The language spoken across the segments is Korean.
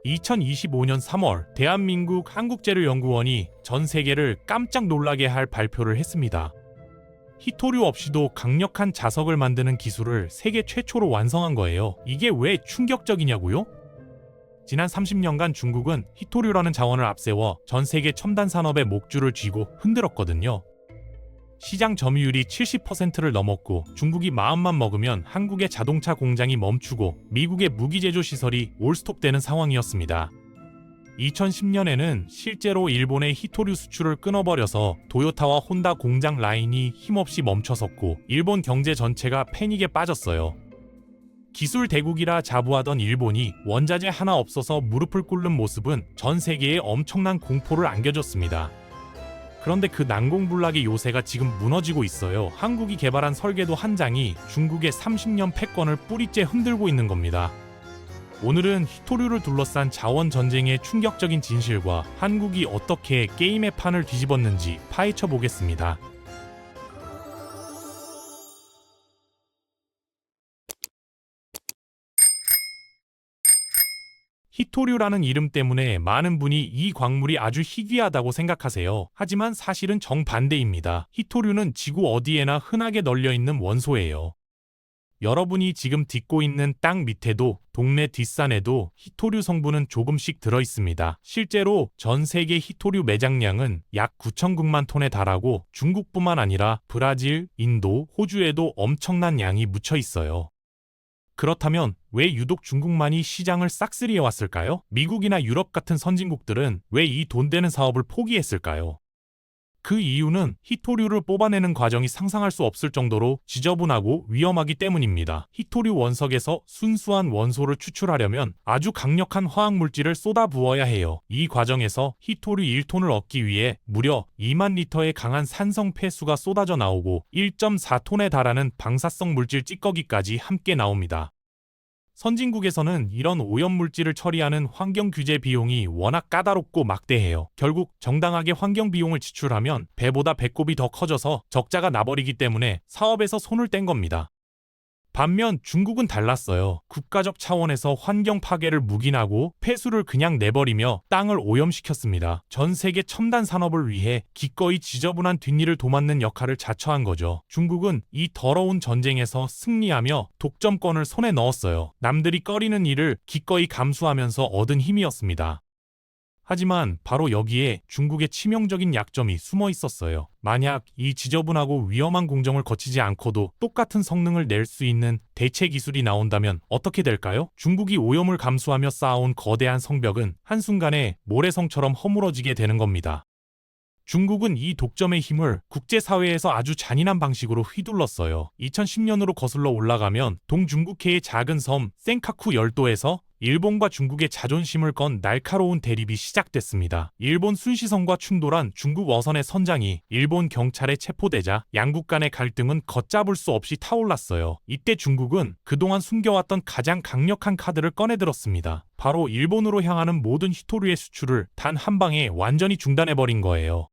2025년 3월 대한민국 한국재료연구원이 전 세계를 깜짝 놀라게 할 발표를 했습니다. 히토류 없이도 강력한 자석을 만드는 기술을 세계 최초로 완성한 거예요. 이게 왜 충격적이냐고요? 지난 30년간 중국은 히토류라는 자원을 앞세워 전 세계 첨단 산업의 목줄을 쥐고 흔들었거든요. 시장 점유율이 70%를 넘었고 중국이 마음만 먹으면 한국의 자동차 공장이 멈추고 미국의 무기 제조 시설이 올스톱되는 상황이었습니다. 2010년에는 실제로 일본의 히토류 수출을 끊어버려서 도요타와 혼다 공장 라인이 힘없이 멈춰섰고 일본 경제 전체가 패닉에 빠졌어요. 기술 대국이라 자부하던 일본이 원자재 하나 없어서 무릎을 꿇는 모습은 전 세계에 엄청난 공포를 안겨줬습니다. 그런데 그 난공불락의 요새가 지금 무너지고 있어요. 한국이 개발한 설계도 한 장이 중국의 30년 패권을 뿌리째 흔들고 있는 겁니다. 오늘은 히토류를 둘러싼 자원 전쟁의 충격적인 진실과 한국이 어떻게 게임의 판을 뒤집었는지 파헤쳐 보겠습니다. 히토류라는 이름 때문에 많은 분이 이 광물이 아주 희귀하다고 생각하세요. 하지만 사실은 정반대입니다. 히토류는 지구 어디에나 흔하게 널려있는 원소예요. 여러분이 지금 딛고 있는 땅 밑에도 동네 뒷산에도 히토류 성분은 조금씩 들어있습니다. 실제로 전 세계 히토류 매장량은 약 9,000국만 톤에 달하고 중국뿐만 아니라 브라질, 인도, 호주에도 엄청난 양이 묻혀 있어요. 그렇다면 왜 유독 중국만이 시장을 싹쓸이해 왔을까요? 미국이나 유럽 같은 선진국들은 왜 이 돈 되는 사업을 포기했을까요? 그 이유는 히토류를 뽑아내는 과정이 상상할 수 없을 정도로 지저분하고 위험하기 때문입니다. 히토류 원석에서 순수한 원소를 추출하려면 아주 강력한 화학물질을 쏟아부어야 해요. 이 과정에서 히토류 1톤을 얻기 위해 무려 2만 리터의 강한 산성 폐수가 쏟아져 나오고 1.4톤에 달하는 방사성 물질 찌꺼기까지 함께 나옵니다. 선진국에서는 이런 오염물질을 처리하는 환경 규제 비용이 워낙 까다롭고 막대해요. 결국 정당하게 환경 비용을 지출하면 배보다 배꼽이 더 커져서 적자가 나버리기 때문에 사업에서 손을 뗀 겁니다. 반면 중국은 달랐어요. 국가적 차원에서 환경 파괴를 묵인하고 폐수를 그냥 내버리며 땅을 오염시켰습니다. 전 세계 첨단 산업을 위해 기꺼이 지저분한 뒷일을 도맡는 역할을 자처한 거죠. 중국은 이 더러운 전쟁에서 승리하며 독점권을 손에 넣었어요. 남들이 꺼리는 일을 기꺼이 감수하면서 얻은 힘이었습니다. 하지만 바로 여기에 중국의 치명적인 약점이 숨어 있었어요. 만약 이 지저분하고 위험한 공정을 거치지 않고도 똑같은 성능을 낼 수 있는 대체 기술이 나온다면 어떻게 될까요? 중국이 오염을 감수하며 쌓아온 거대한 성벽은 한순간에 모래성처럼 허물어지게 되는 겁니다. 중국은 이 독점의 힘을 국제사회에서 아주 잔인한 방식으로 휘둘렀어요. 2010년으로 거슬러 올라가면 동중국해의 작은 섬 센카쿠 열도에서 일본과 중국의 자존심을 건 날카로운 대립이 시작됐습니다. 일본 순시성과 충돌한 중국 어선의 선장이 일본 경찰에 체포되자 양국 간의 갈등은 걷잡을 수 없이 타올랐어요. 이때 중국은 그동안 숨겨왔던 가장 강력한 카드를 꺼내들었습니다. 바로 일본으로 향하는 모든 히토류의 수출을 단 한 방에 완전히 중단해버린 거예요.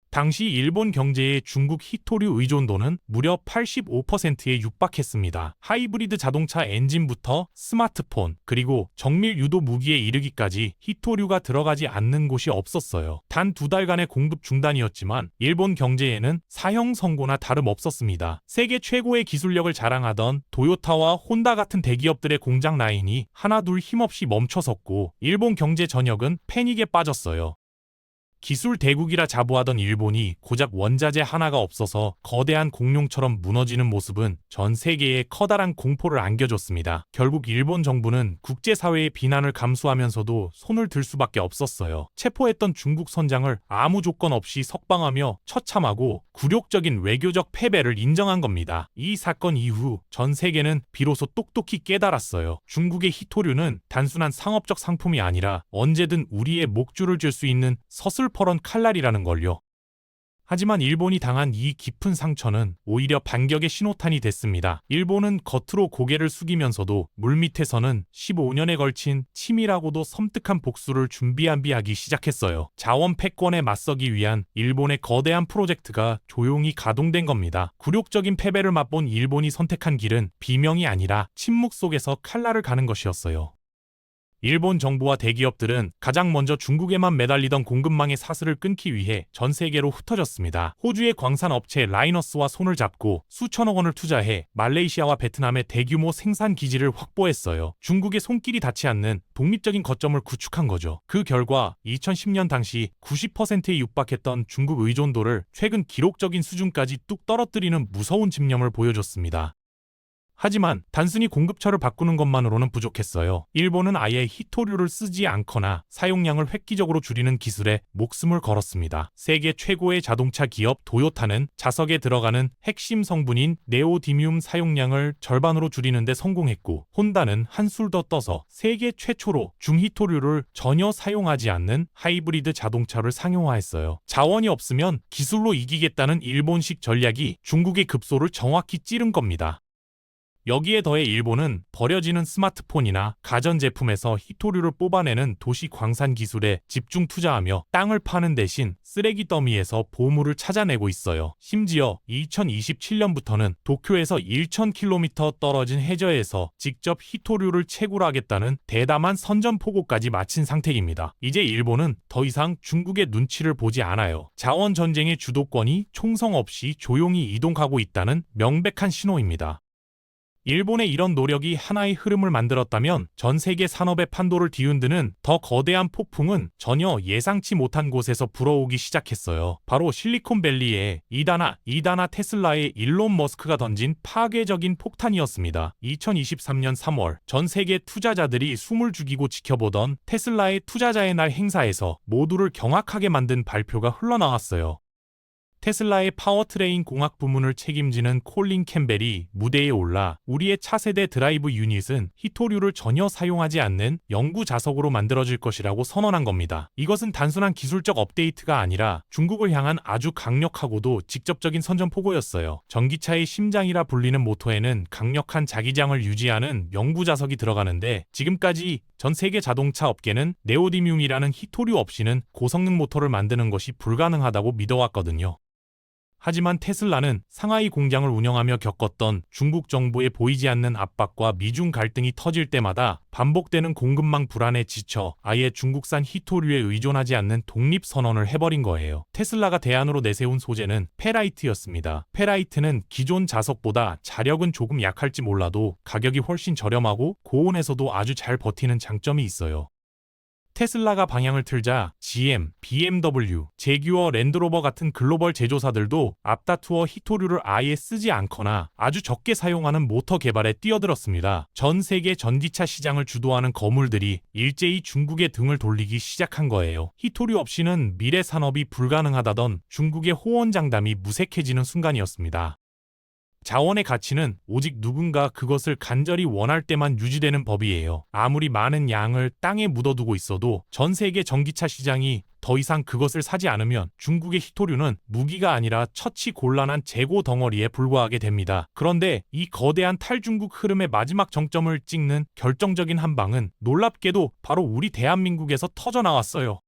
당시 일본 경제의 중국 히토류 의존도는 무려 85%에 육박했습니다. 하이브리드 자동차 엔진부터 스마트폰, 그리고 정밀 유도 무기에 이르기까지 히토류가 들어가지 않는 곳이 없었어요. 단 2달간의 공급 중단이었지만 일본 경제에는 사형 선고나 다름없었습니다. 세계 최고의 기술력을 자랑하던 도요타와 혼다 같은 대기업들의 공장 라인이 하나둘 힘없이 멈춰섰고 일본 경제 전역은 패닉에 빠졌어요. 기술 대국이라 자부하던 일본이 고작 원자재 하나가 없어서 거대한 공룡처럼 무너지는 모습은 전 세계에 커다란 공포를 안겨줬습니다. 결국 일본 정부는 국제사회의 비난을 감수하면서도 손을 들 수밖에 없었어요. 체포했던 중국 선장을 아무 조건 없이 석방하며 처참하고 굴욕적인 외교적 패배를 인정한 겁니다. 이 사건 이후 전 세계는 비로소 똑똑히 깨달았어요. 중국의 히토류는 단순한 상업적 상품이 아니라 언제든 우리의 목줄을 쥘 수 있는 서슬퍼런 칼날이라는 걸요. 하지만 일본이 당한 이 깊은 상처는 오히려 반격의 신호탄이 됐습니다. 일본은 겉으로 고개를 숙이면서도 물밑에서는 15년에 걸친 치밀하고도 섬뜩한 복수를 준비하기 시작했어요. 자원 패권에 맞서기 위한 일본의 거대한 프로젝트가 조용히 가동된 겁니다. 굴욕적인 패배를 맛본 일본이 선택한 길은 비명이 아니라 침묵 속에서 칼날을 가는 것이었어요. 일본 정부와 대기업들은 가장 먼저 중국에만 매달리던 공급망의 사슬을 끊기 위해 전 세계로 흩어졌습니다. 호주의 광산업체 라이너스와 손을 잡고 수천억 원을 투자해 말레이시아와 베트남의 대규모 생산 기지를 확보했어요. 중국의 손길이 닿지 않는 독립적인 거점을 구축한 거죠. 그 결과 2010년 당시 90%에 육박했던 중국 의존도를 최근 기록적인 수준까지 뚝 떨어뜨리는 무서운 집념을 보여줬습니다. 하지만 단순히 공급처를 바꾸는 것만으로는 부족했어요. 일본은 아예 히토류를 쓰지 않거나 사용량을 획기적으로 줄이는 기술에 목숨을 걸었습니다. 세계 최고의 자동차 기업 도요타는 자석에 들어가는 핵심 성분인 네오디뮴 사용량을 절반으로 줄이는 데 성공했고, 혼다는 한술 더 떠서 세계 최초로 중히토류를 전혀 사용하지 않는 하이브리드 자동차를 상용화했어요. 자원이 없으면 기술로 이기겠다는 일본식 전략이 중국의 급소를 정확히 찌른 겁니다. 여기에 더해 일본은 버려지는 스마트폰이나 가전제품에서 히토류를 뽑아내는 도시 광산 기술에 집중 투자하며 땅을 파는 대신 쓰레기 더미에서 보물을 찾아내고 있어요. 심지어 2027년부터는 도쿄에서 1000km 떨어진 해저에서 직접 히토류를 채굴하겠다는 대담한 선전포고까지 마친 상태입니다. 이제 일본은 더 이상 중국의 눈치를 보지 않아요. 자원 전쟁의 주도권이 총성 없이 조용히 이동하고 있다는 명백한 신호입니다. 일본의 이런 노력이 하나의 흐름을 만들었다면 전 세계 산업의 판도를 뒤흔드는 더 거대한 폭풍은 전혀 예상치 못한 곳에서 불어오기 시작했어요. 바로 실리콘밸리의 이다나 테슬라의 일론 머스크가 던진 파괴적인 폭탄이었습니다. 2023년 3월 전 세계 투자자들이 숨을 죽이고 지켜보던 테슬라의 투자자의 날 행사에서 모두를 경악하게 만든 발표가 흘러나왔어요. 테슬라의 파워트레인 공학 부문을 책임지는 콜린 캠벨이 무대에 올라 우리의 차세대 드라이브 유닛은 히토류를 전혀 사용하지 않는 영구 자석으로 만들어질 것이라고 선언한 겁니다. 이것은 단순한 기술적 업데이트가 아니라 중국을 향한 아주 강력하고도 직접적인 선전포고였어요. 전기차의 심장이라 불리는 모터에는 강력한 자기장을 유지하는 영구 자석이 들어가는데, 지금까지 전 세계 자동차 업계는 네오디뮴이라는 히토류 없이는 고성능 모터를 만드는 것이 불가능하다고 믿어왔거든요. 하지만 테슬라는 상하이 공장을 운영하며 겪었던 중국 정부의 보이지 않는 압박과 미중 갈등이 터질 때마다 반복되는 공급망 불안에 지쳐 아예 중국산 히토류에 의존하지 않는 독립선언을 해버린 거예요. 테슬라가 대안으로 내세운 소재는 페라이트였습니다. 페라이트는 기존 자석보다 자력은 조금 약할지 몰라도 가격이 훨씬 저렴하고 고온에서도 아주 잘 버티는 장점이 있어요. 테슬라가 방향을 틀자 GM, BMW, 제규어 랜드로버 같은 글로벌 제조사들도 앞다투어 히토류를 아예 쓰지 않거나 아주 적게 사용하는 모터 개발에 뛰어들었습니다. 전 세계 전기차 시장을 주도하는 거물들이 일제히 중국의 등을 돌리기 시작한 거예요. 히토류 없이는 미래 산업이 불가능하다던 중국의 호언장담이 무색해지는 순간이었습니다. 자원의 가치는 오직 누군가 그것을 간절히 원할 때만 유지되는 법이에요. 아무리 많은 양을 땅에 묻어두고 있어도 전 세계 전기차 시장이 더 이상 그것을 사지 않으면 중국의 히토류는 무기가 아니라 처치 곤란한 재고 덩어리에 불과하게 됩니다. 그런데 이 거대한 탈중국 흐름의 마지막 정점을 찍는 결정적인 한 방은 놀랍게도 바로 우리 대한민국에서 터져나왔어요.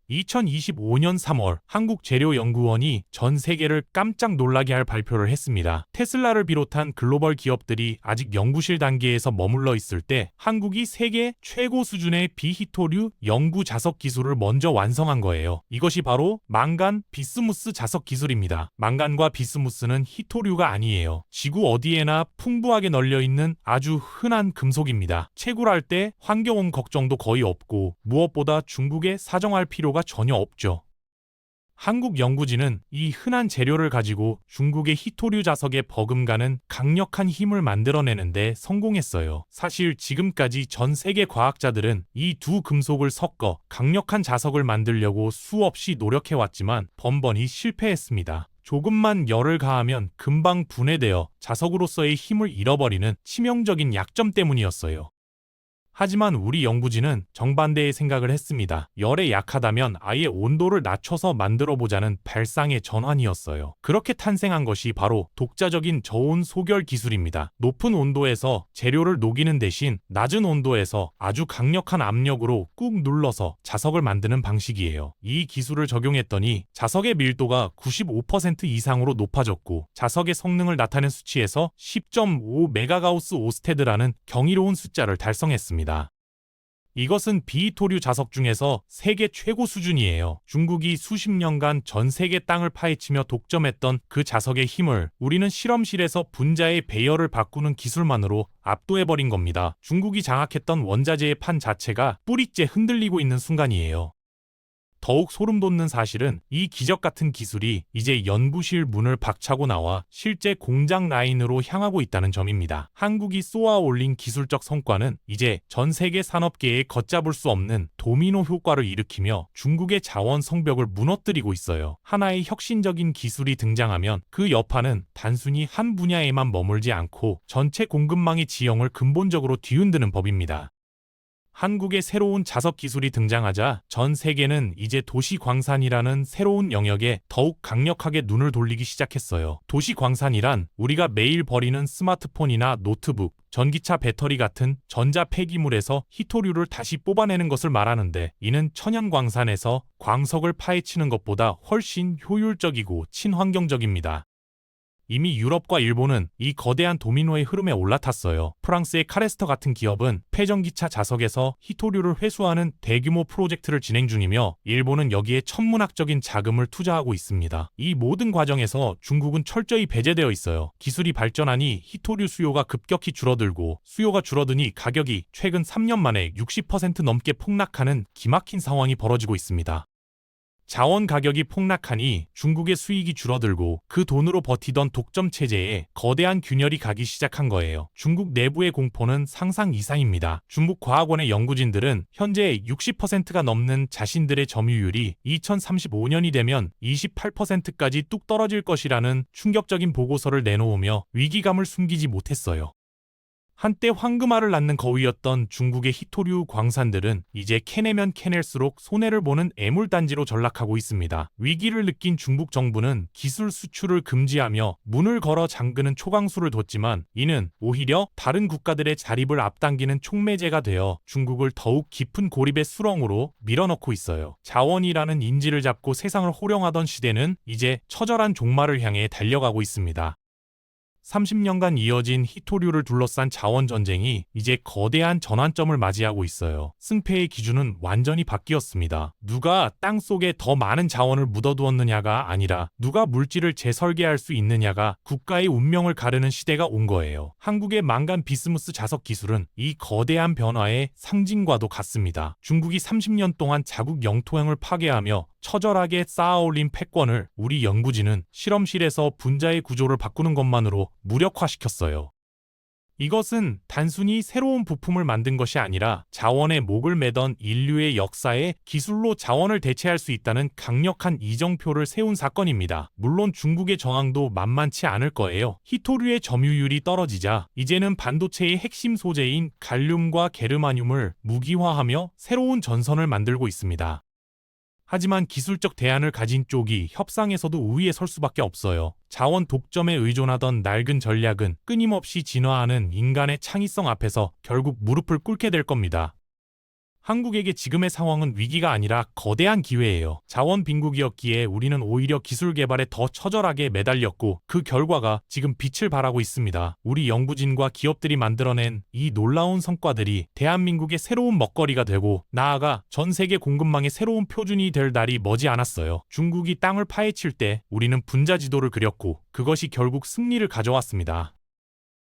2025년 3월 한국재료연구원이 전 세계를 깜짝 놀라게 할 발표를 했습니다. 테슬라를 비롯한 글로벌 기업들이 아직 연구실 단계에서 머물러 있을 때 한국이 세계 최고 수준의 비히토류 영구 자석 기술을 먼저 완성한 거예요. 이것이 바로 망간 비스무스 자석 기술입니다. 망간과 비스무스는 히토류가 아니에요. 지구 어디에나 풍부하게 널려 있는 아주 흔한 금속입니다. 채굴할 때 환경오염 걱정도 거의 없고 무엇보다 중국에 사정할 필요가 전혀 없죠. 한국 연구진은 이 흔한 재료를 가지고 중국의 히토류 자석에 버금가는 강력한 힘을 만들어내는데 성공했어요. 사실 지금까지 전 세계 과학자들은 이 두 금속을 섞어 강력한 자석을 만들려고 수없이 노력해왔지만 번번이 실패했습니다. 조금만 열을 가하면 금방 분해되어 자석으로서의 힘을 잃어버리는 치명적인 약점 때문이었어요. 하지만 우리 연구진은 정반대의 생각을 했습니다. 열에 약하다면 아예 온도를 낮춰서 만들어보자는 발상의 전환이었어요. 그렇게 탄생한 것이 바로 독자적인 저온 소결 기술입니다. 높은 온도에서 재료를 녹이는 대신 낮은 온도에서 아주 강력한 압력으로 꾹 눌러서 자석을 만드는 방식이에요. 이 기술을 적용했더니 자석의 밀도가 95% 이상으로 높아졌고 자석의 성능을 나타낸 수치에서 10.5 메가가우스 오스테드라는 경이로운 숫자를 달성했습니다. 이것은 비히토류 자석 중에서 세계 최고 수준이에요. 중국이 수십 년간 전 세계 땅을 파헤치며 독점했던 그 자석의 힘을 우리는 실험실에서 분자의 배열을 바꾸는 기술만으로 압도해버린 겁니다. 중국이 장악했던 원자재의 판 자체가 뿌리째 흔들리고 있는 순간이에요. 더욱 소름 돋는 사실은 이 기적 같은 기술이 이제 연구실 문을 박차고 나와 실제 공장 라인으로 향하고 있다는 점입니다. 한국이 쏘아 올린 기술적 성과는 이제 전 세계 산업계에 걷잡을 수 없는 도미노 효과를 일으키며 중국의 자원 성벽을 무너뜨리고 있어요. 하나의 혁신적인 기술이 등장하면 그 여파는 단순히 한 분야에만 머물지 않고 전체 공급망의 지형을 근본적으로 뒤흔드는 법입니다. 한국의 새로운 자석 기술이 등장하자 전 세계는 이제 도시광산이라는 새로운 영역에 더욱 강력하게 눈을 돌리기 시작했어요. 도시광산이란 우리가 매일 버리는 스마트폰이나 노트북, 전기차 배터리 같은 전자 폐기물에서 희토류를 다시 뽑아내는 것을 말하는데, 이는 천연광산에서 광석을 파헤치는 것보다 훨씬 효율적이고 친환경적입니다. 이미 유럽과 일본은 이 거대한 도미노의 흐름에 올라탔어요. 프랑스의 카레스터 같은 기업은 폐전기차 자석에서 희토류를 회수하는 대규모 프로젝트를 진행 중이며, 일본은 여기에 천문학적인 자금을 투자하고 있습니다. 이 모든 과정에서 중국은 철저히 배제되어 있어요. 기술이 발전하니 희토류 수요가 급격히 줄어들고, 수요가 줄어드니 가격이 최근 3년 만에 60% 넘게 폭락하는 기막힌 상황이 벌어지고 있습니다. 자원 가격이 폭락하니 중국의 수익이 줄어들고 그 돈으로 버티던 독점 체제에 거대한 균열이 가기 시작한 거예요. 중국 내부의 공포는 상상 이상입니다. 중국 과학원의 연구진들은 현재 60%가 넘는 자신들의 점유율이 2035년이 되면 28%까지 뚝 떨어질 것이라는 충격적인 보고서를 내놓으며 위기감을 숨기지 못했어요. 한때 황금알을 낳는 거위였던 중국의 희토류 광산들은 이제 캐내면 캐낼수록 손해를 보는 애물단지로 전락하고 있습니다. 위기를 느낀 중국 정부는 기술 수출을 금지하며 문을 걸어 잠그는 초강수를 뒀지만, 이는 오히려 다른 국가들의 자립을 앞당기는 촉매제가 되어 중국을 더욱 깊은 고립의 수렁으로 밀어넣고 있어요. 자원이라는 인지를 잡고 세상을 호령하던 시대는 이제 처절한 종말을 향해 달려가고 있습니다. 30년간 이어진 희토류를 둘러싼 자원전쟁이 이제 거대한 전환점을 맞이하고 있어요. 승패의 기준은 완전히 바뀌었습니다. 누가 땅속에 더 많은 자원을 묻어두었느냐가 아니라 누가 물질을 재설계할 수 있느냐가 국가의 운명을 가르는 시대가 온 거예요. 한국의 망간 비스무스 자석 기술은 이 거대한 변화의 상징과도 같습니다. 중국이 30년 동안 자국 영토형을 파괴하며 처절하게 쌓아올린 패권을 우리 연구진은 실험실에서 분자의 구조를 바꾸는 것만으로 무력화시켰어요. 이것은 단순히 새로운 부품을 만든 것이 아니라 자원의 목을 매던 인류의 역사에 기술로 자원을 대체할 수 있다는 강력한 이정표를 세운 사건입니다. 물론 중국의 저항도 만만치 않을 거예요. 희토류의 점유율이 떨어지자 이제는 반도체의 핵심 소재인 갈륨과 게르마늄을 무기화하며 새로운 전선을 만들고 있습니다. 하지만 기술적 대안을 가진 쪽이 협상에서도 우위에 설 수밖에 없어요. 자원 독점에 의존하던 낡은 전략은 끊임없이 진화하는 인간의 창의성 앞에서 결국 무릎을 꿇게 될 겁니다. 한국에게 지금의 상황은 위기가 아니라 거대한 기회예요. 자원 빈국이었기에 우리는 오히려 기술 개발에 더 처절하게 매달렸고, 그 결과가 지금 빛을 발하고 있습니다. 우리 연구진과 기업들이 만들어낸 이 놀라운 성과들이 대한민국의 새로운 먹거리가 되고, 나아가 전 세계 공급망의 새로운 표준이 될 날이 머지 않았어요. 중국이 땅을 파헤칠 때 우리는 분자 지도를 그렸고, 그것이 결국 승리를 가져왔습니다.